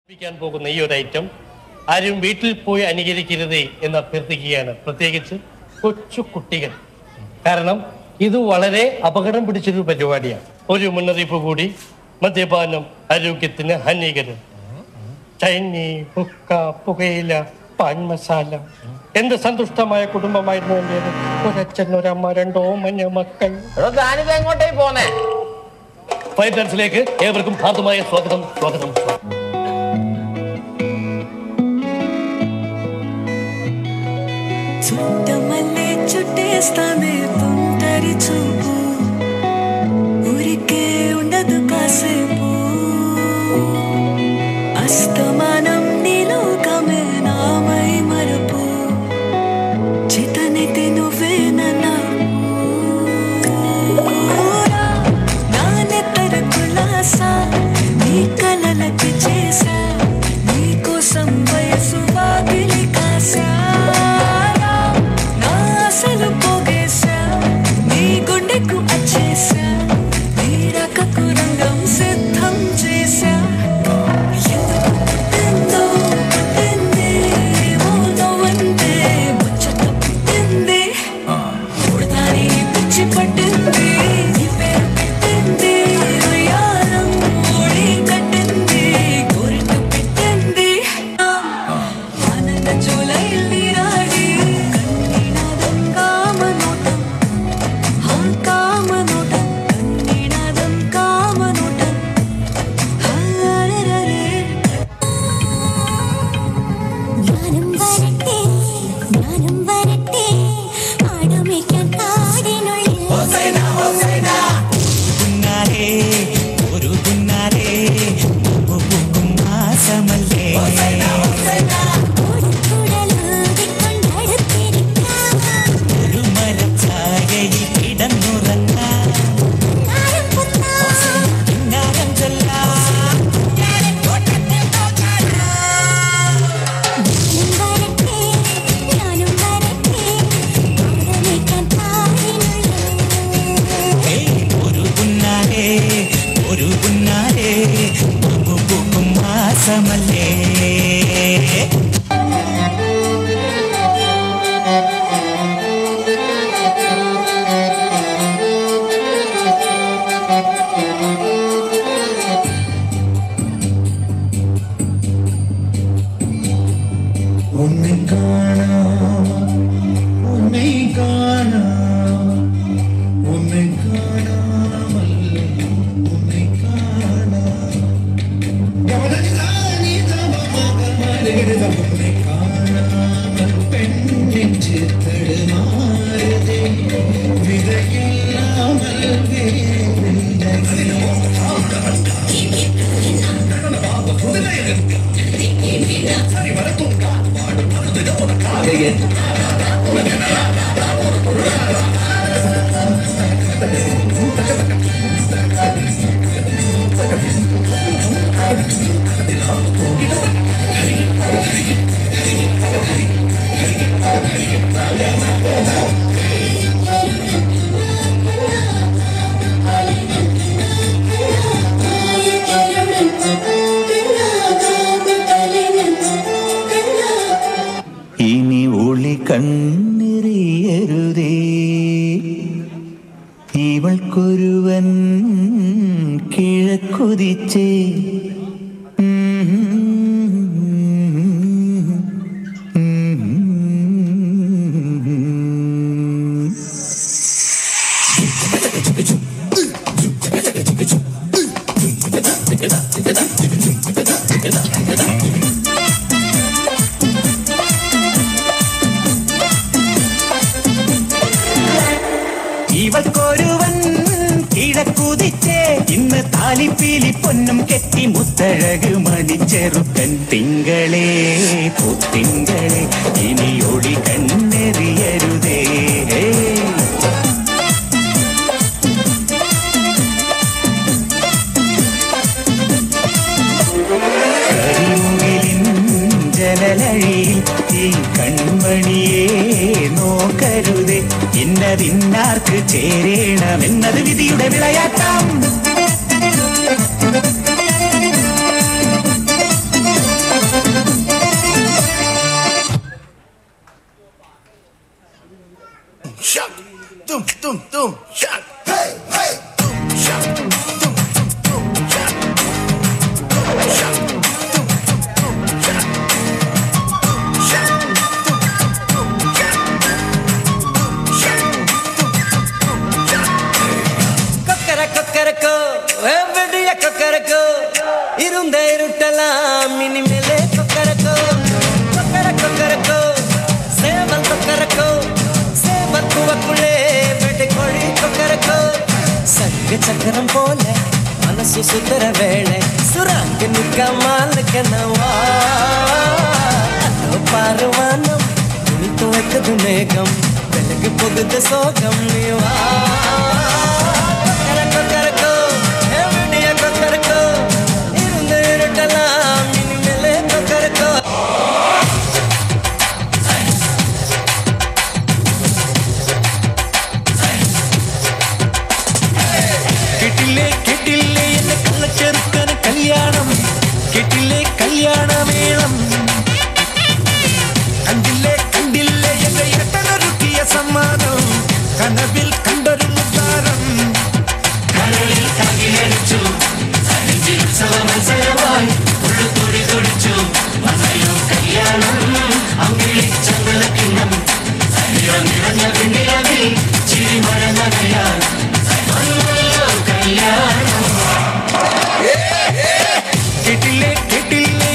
പോകുന്ന ഈ ഒരു ഐറ്റം ആരും വീട്ടിൽ പോയി അനുകരിക്കരുതേ എന്ന് അഭ്യർത്ഥിക്കുകയാണ്, പ്രത്യേകിച്ച് കൊച്ചു കുട്ടികൾ. കാരണം ഇത് വളരെ അപകടം പിടിച്ചൊരു പരിപാടിയാണ്. ഒരു മുന്നറിയിപ്പ് കൂടി, മദ്യപാനം ആരോഗ്യത്തിന് ഹാനികരം. ചൈനി, ഹുക്ക, പുകയില, പാൻ മസാല. എന്ത് സന്തുഷ്ടമായ കുടുംബമായിരുന്നു എന്റേത്. ഒരച്ഛൻ, ഒരമ്മ, 2 മഞ്ഞ മക്കൾ. ഫൈവ് ഡാൻസിലേക്ക് ഏവർക്കും ഹാർദമായ സ്വാഗതം, സ്വാഗതം, സ്വാഗതം. చుట్టమల్లే చుట్టేస్తానే తుంటరి చూపు, ఊరికే ఉండదు కాసేపు. అస్తమానం నీలోకమే నామై మరపు, చితనితి నువ్వే నానెత్తర కులాసా నీ కలలకి చేసా, నీ కోసం వయసు వాకిలి కాసా. నీ గుండెకు అచ్చేసా, నీ రకకు రంగం సిద్ధం చేసా. ఎందుకు పుట్టిందో పుట్టింది, నువ్వంటే ముచ్చట పుట్టింది. పుడతాని పిచ్చి పట్టింది, నీ పేరు పెట్టింది. ఉయ్యారం ఓడి కట్టింది, కోరిక పెట్టింది. ఆనంద జూలైల్ నీరాడి కన్నీనాదం కామనోటం, కామనోటం, కన్నీనాదం కామనోటం. ജ്ഞാനം വരട്ടെ ആടമേക്കാൻ കാടിനുള്ളിൽ. ഒരു പുന്നാരേ മാസമല്ലേ ഒരു മരച്ചായയിൽ കിടന്നുറങ്ങാൻ ഒരു പുന്നാരേ മാസമല്ലേ. ഉന്നെ കാണാം, ഉന്നെ കാണാം, ഉന്നെ കാണാമല്ലോ, ഉന്നെ കാണാം. ഉന്നെ കാണാമൽ പെണ്ണിച്ച് തടുമാറുതേ, വിതയില്ലാമൽ ഇനി ഒളി കണ്ണെറിയരുതേ, ഇവൾക്കൊരുവൻ കിഴക്കുതിച്ചേ. ഇവൾക്കൊരുവൻ കിഴക്കുതിച്ചേ, ഇന്ന് താലിപ്പീലി പൊന്നും കെട്ടി മുത്തഴക് മണിച്ചെറുക്കൻ. തിങ്കളേ പൂത്തിങ്കളേ ഇനി ഒളി കണ്ണെറിയരുതേ. കരിമുകിലിൻ ജനലഴിയിൽ ഈ കൺമണിയെ നോക്കരുതേ. ഇന്നതിന്നാർക്ക് ചേരേണമെന്നത് വിധിയുടെ വിളയാട്ടം. പോലെ മനസ്സു സുന്ദര വേള സുറാങ്കനിക്ക മാലക്കനവാ പാറുവാനം തുണിത്തു വെച്ചത് മേഘം വെലക്ക് പൊതുത സോകം നീവാ കരക്കോ കരക്കോ എവിടെയാ കൊക്കരക്കോ ഇരുന്ന് ഇരുട്ടലാം ഇനി മേലെ കൊക്കരക്കോ കേട്ടില്ലേ എന്നെ കള്ളച്ചെറുക്കന് കല്യാണം കേട്ടില്ലേ കല്യാണമേളം കണ്ടില്ലേ എന്റെ ഏട്ടനൊരുക്കിയ സമ്മാനം കനവിൽ കണ്ടൊരു മുത്താരം കരളിൽ കകിലടിച്ചു ഉത്സവമത്സരമായി ഉള്ളുതൊടി തൊടിച്ചു വന്നയോ കല്യാണം അങ്കിളിച്ചന്തലക്കിണ്ണം നിറഞ്ഞ പിന്നിലവിൽ ചിരിമഴ നനയാൻ കേട്ടില്ലേ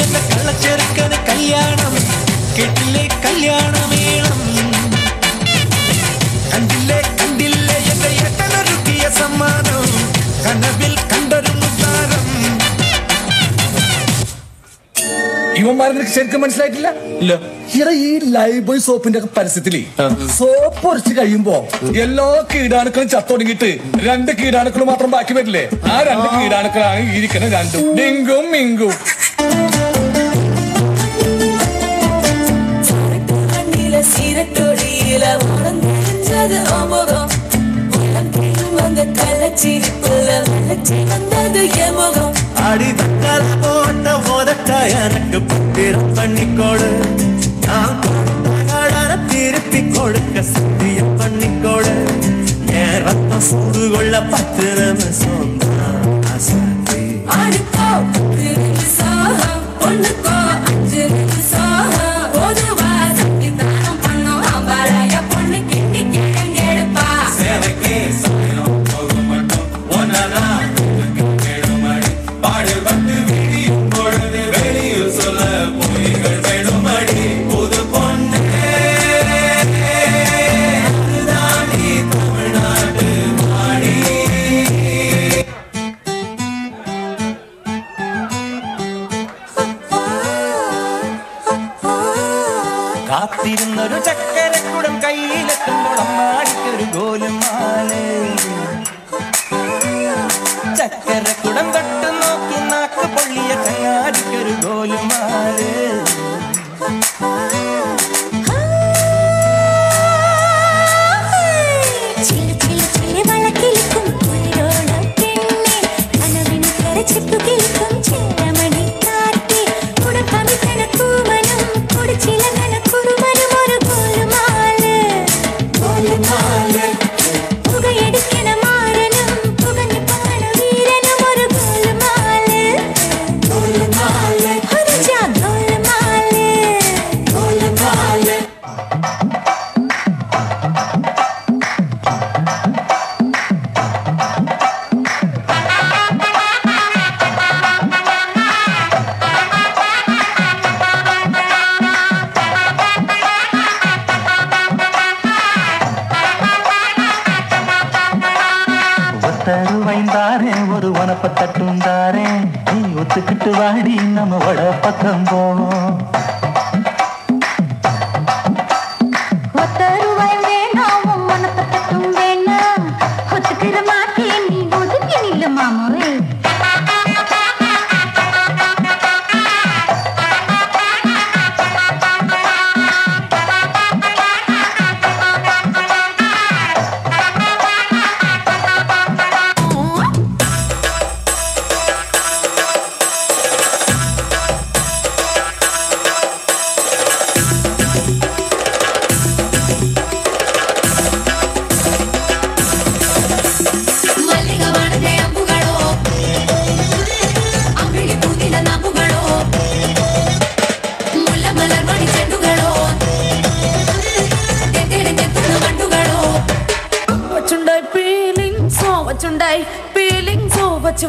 എന്റെ കള്ളച്ചെറുക്കന് കല്യാണം കേട്ടില്ലേ കല്യാണമേളം കണ്ടില്ലേ എന്റെ ഏട്ടനൊരുക്കിയ സമ്മാനം കനവിൽ കണ്ടൊരു മുത്താരം. ഇവന്മാരെ ശരിക്കും മനസ്സിലായിട്ടില്ല ഇല്ല ഇവിടെ ഈ ലൈഫ് ബോയ് സോപ്പിന്റെ ഒക്കെ പരസ്യത്തില് സോപ്പ് ഒരച്ച് കഴിയുമ്പോ എല്ലാ കീടാണുക്കളും ചത്തൊടുങ്ങിട്ട് 2 കീടാണുക്കൾ മാത്രം ബാക്കി വരില്ലേ ആ 2 കീടാണുക്കളാണ് ഇരിക്കുന്ന രണ്ടും ഡിങ്കും മിങ്കും அடி தக்கால போட்ட போதட்டாய எனக்கு பத்திரம் பண்ணிக்கோடு நான் கொடுத்த திருப்பி கொடுக்க சத்தியம் பண்ணிக்கோடு என் ரத்தம் சூடு கொள்ள 10 நிமிஷம் ஆசாதி കാത്തിരുന്നൊരു ചക്കരക്കുടം കയ്യിലെത്തുമ്പോൾ അമ്മാടിക്കൊരു ഗോലുമാല് ചക്കരക്കുടം തൊട്ട് നോക്കി നാക്ക് പൊള്ളിയ ചങ്ങാടിക്കൊരു ഗോലുമാല് ஒரு வனப்பத்தட்டுந்தாரே நீ ஒத்துக்கிட்டு வாடி நம்ம வட பக்கம் போவோம்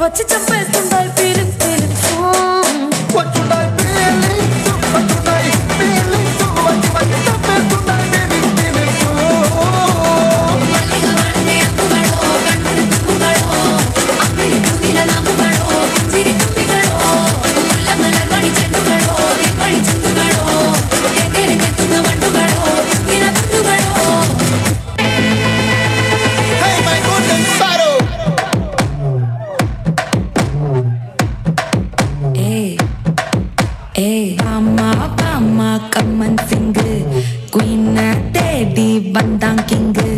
వచ్చి చంపేస్తుంటాయి ఫీలింగ్స్ அம்மா அம்மா கம்மன் சிங்கு குயின தேடி வந்தான் கிங்கு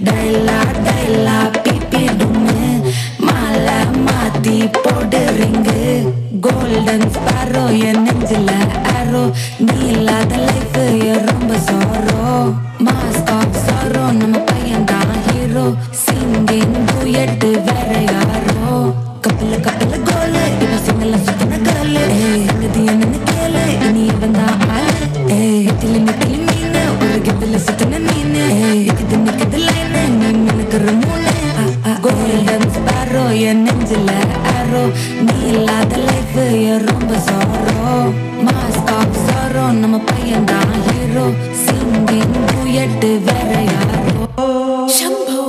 டைலா டைலா பிபி டும்மு மாலை மாத்தி போடு ரிங்கு கோல்டன் ஸ்பாரோ என் நெஞ்சில ஆரோ நீ இல்லாத லைஃப் ரொம்ப சோரோ மாஸ்க் ஆஃப் சாரோ நம்ம பையன் தான் ஹீரோ சிங்கிங் டூயட் வேற யாரோ கப்பல கப்பல கோலு இவ சிங்கல சுத்தின கல்லு இது என்னன்னு கேளு இனி இவன் தான் ஆளு நெத்தில நெத்தில மீனு ஒரு கெத்துல சுத்தின மீனு இது நிக்குது லைனு நீ மினுக்குற மூணு கோல்டன் ஸ்பாரோ என் நெஞ்சில ஆரோ நீ இல்லாத லைஃப் ரொம்ப சோரோ மாஸ்க் ஆஃப் சாரோ நம்ம பையன் தான் ஹீரோ சிங்கிங் டூயட் வேற யாரோ சம்போ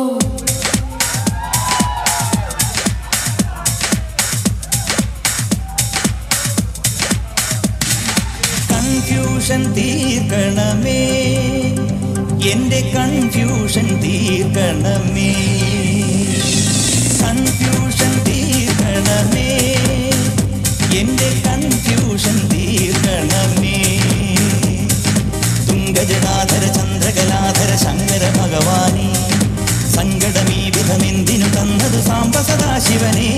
കൺഫ്യൂഷൻ തീർക്കണമേ എന്റെ കൺഫ്യൂഷൻ തീർക്കണമേ കൺഫ്യൂഷൻ തീർക്കണമേ എന്റെ കൺഫ്യൂഷൻ തീർക്കണമേ തുംഗജടാധര ചന്ദ്രകലാധര ശങ്കര ഭഗവാനേ സങ്കടമീ വിധമെന്തിനു തന്നതു സാംബ സദാശിവനേ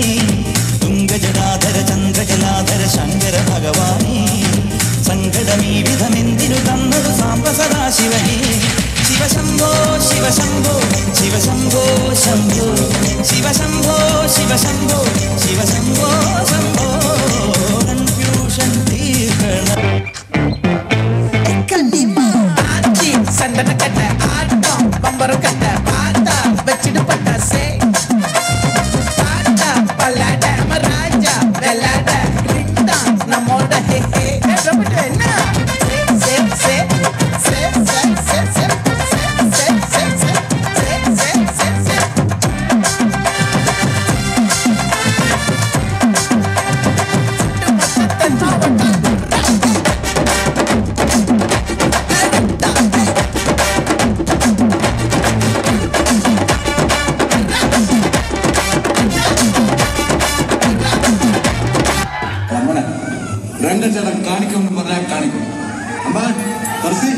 തുംഗജടാധര ചന്ദ്രകലാധര ശങ്കര ഭഗവാനേ സങ്കടമീ വിധമെന്തിനു തന്നതു സാംബ സദാശിവനേ ശിവശംഭോ ശിവശംഭോ ശിവശംഭോ ശംഭോ ശിവശംഭോ ശിവശംഭോ ശിവശംഭോ ശംഭോ കൺഫ്യൂഷൻ തീർക്കണം சந்தன கட்ட ஆட்டம் பம்பரம் கட்ட பாத்தா வச்சிடு பட்டாசே பாட்டா பல்லாட ராஜா வெள்ளாட ரிண்டா நம்மோட ஹே ஹே என்ன சே சே சே சே சே சே சே சே சே சே சே சே രംഗച്ചേട്ടൻ കാണിക്കും പറഞ്ഞാൽ കാണിക്കും അമ്മ തുറസി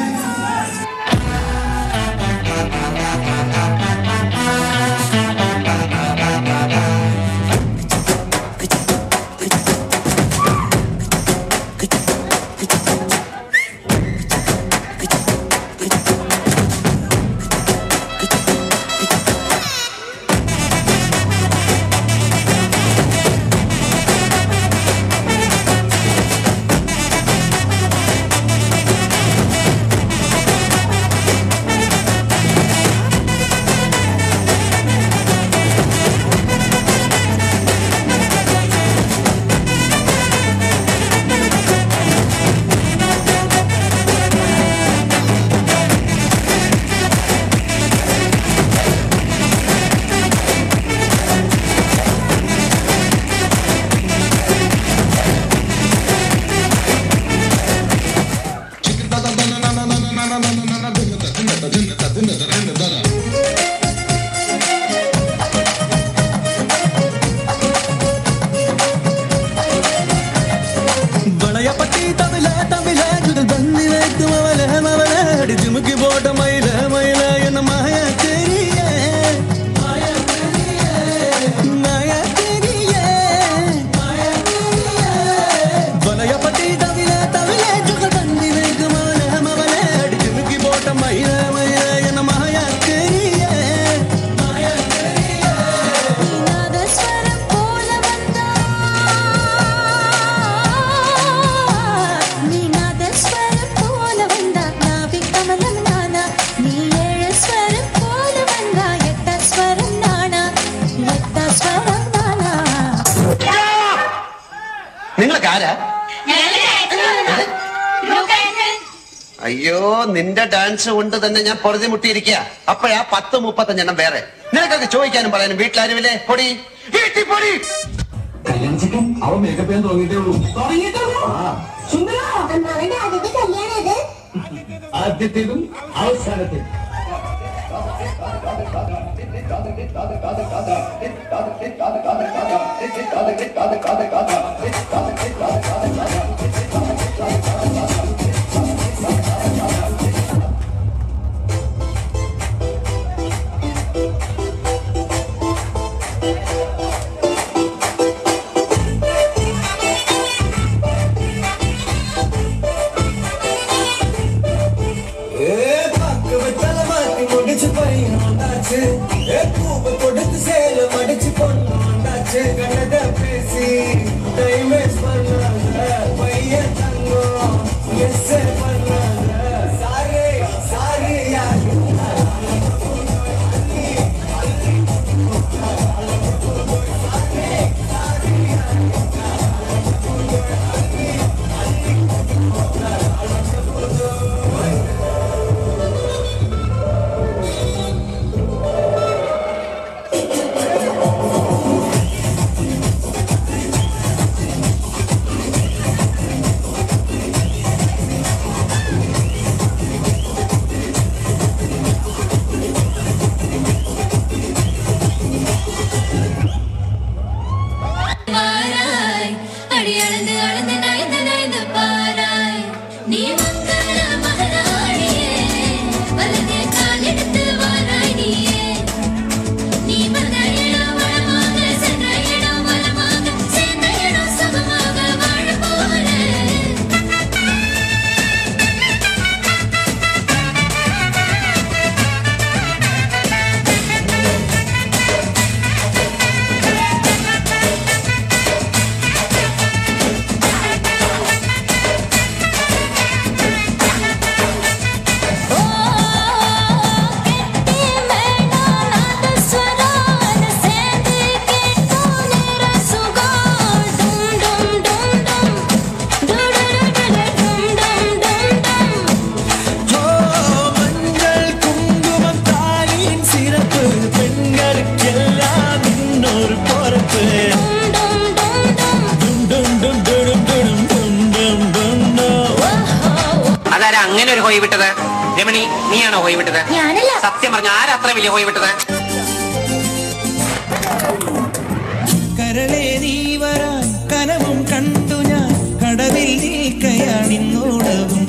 അയ്യോ നിന്റെ ഡാൻസ് കൊണ്ട് തന്നെ ഞാൻ പൊറുതി മുട്ടിയിരിക്കുക. അപ്പോഴാ 10-35 വേറെ. നിനക്കൊക്കെ ചോദിക്കാനും പറയാനും വീട്ടിലാരുമില്ലേ? പൊടി വീട്ടിൽ പൊടി. അവൻ മേക്കപ്പ് ചെയ്യാൻ തുടങ്ങിയിട്ടേ ഉള്ളൂ. ആദ്യത്തേതും അവസാനത്തേതും ആരാ അങ്ങനെ ഒരു ഹോയ് വിട്ടത്? രമണി, നീയാണോ ഹോയ് വിട്ടത്? ഞാനല്ല. സത്യം പറഞ്ഞ ആരാ അത്ര വലിയ ഹോയ് വിട്ടത്? കരളെ നീ വരാൻ കനവും കണ്ടു ഞാൻ കടവിൽ നീക്കയാണിന്നോടവും.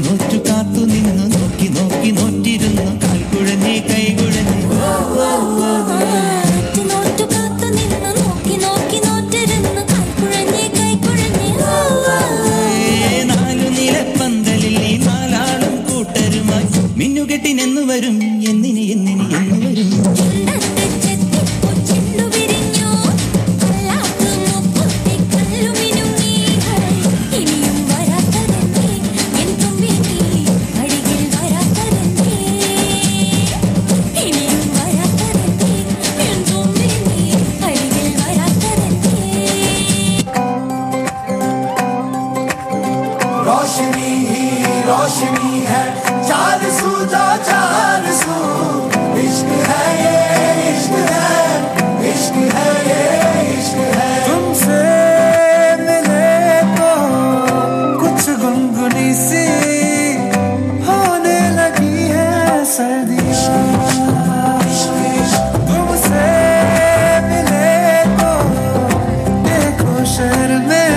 നോറ്റു കാത്തു നിന്നു നോക്കി നോക്കി നോറ്റിരുന്നു കാൽക്കുഴഞ്ഞേ കൈകുഴഞ്ഞേ നാലു നിലപ്പന്തലിൽ നീ നാലാളും കൂട്ടരുമായി മിന്നുകെട്ടിനെന്നു വരും എന്നിനി എന്നിനി എന്നു വരും. रोशनी ही रोशनी है चार सू जा चार सू इश्क है ये इश्क है इश्क है ये इश्क है. तुमसे मिले तो कुछ गुनगुनी सी होने लगी है सर्दियाँ. तुमसे मिले तो देखो शहर में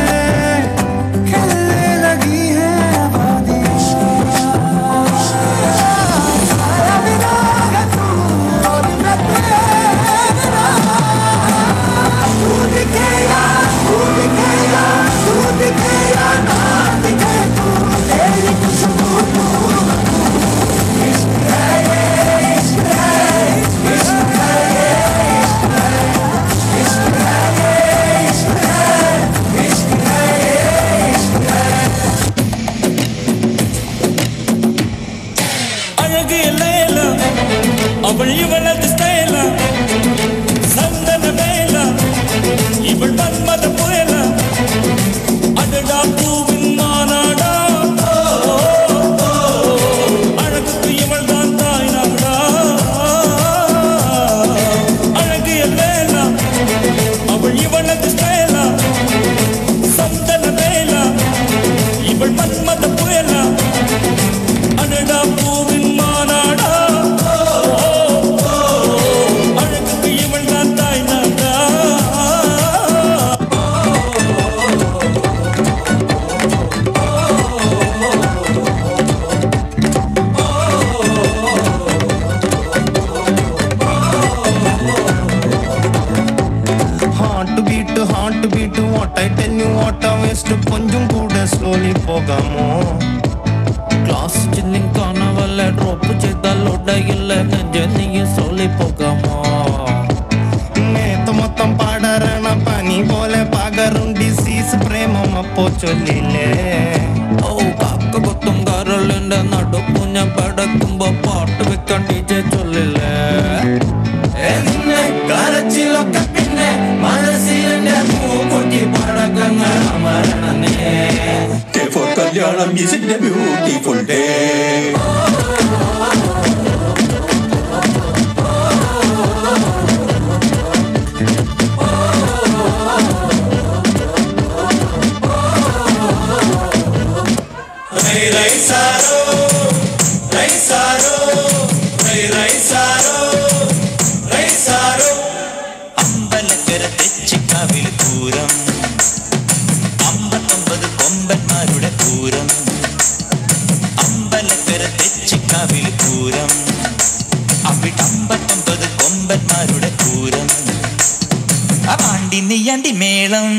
அவள் இவளது ஸ்டைலா சந்தன மேலா இவள் மன்மத புயலா அடடா பூவின் மாநாடா அழகுக்கு இவள் தான் தாய் நாடா. அழகிய மேலா அவள் இவளது ஸ்டைலா சந்தன மேலா இவள் மன்மத புயலா அடடா பூவின் மாநாடா heart beat what I tell you what ఆ వేస్ట్ కొంచెం కూడా స్లోలీ పోగామో. ക്ലാസ് ചില്ലിങ് കാണവല്ല ഡ്രോപ്പ് ചെയ്താൽ ഒടയില്ല നെഞ്ചെന്നിയെ സോളി പോകാമോ. നേത്ത മൊത്തം പാടറണ പനി പോലെ പകരും ഡിസീസ് പ്രേമം അപ്പോ ചൊല്ലില്ലേ. ഓ കാക്ക കൊത്തും കരളിന്റെ നടുപ്പു ഞാൻ പടക്കുമ്പോ പാട്ട് വെക്കാൻ DJ ചൊല്ലില്ലേ. എന്നെ കരച്ചിലൊക്കെ പിന്നെ മനസ്സിലെ പൂക്കൊട്ടി പടക്കങ്ങൾ അമരണേ. For കല്യാണം is a beautiful day. Raisaro, Raisaro, Raisaro, Raisaro. Ambalakkara തെച്ചിക്കാവിൽ Pooram 59 കൊമ്പന്മാരുടെ Pooram. Ambalakkara തെച്ചിക്കാവിൽ Pooram അവിടെ 59 കൊമ്പന്മാരുടെ പൂരം. പാണ്ടി നെയ്യാണ്ടി മേളം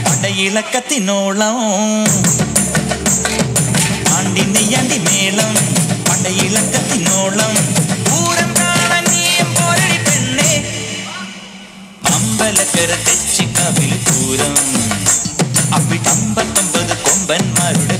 പടയിളക്കത്തിനോളം. പാണ്ടി നെയ്യാണ്ടി മേളം പടയിളക്കത്തിനോളം. പൂരം കാണാൻ നീയും പോരടി പെണ്ണേ. അമ്പലക്കര തെച്ചിക്കാവിൽ പൂരം അവിടെ 59 കൊമ്പന്മാരുടെ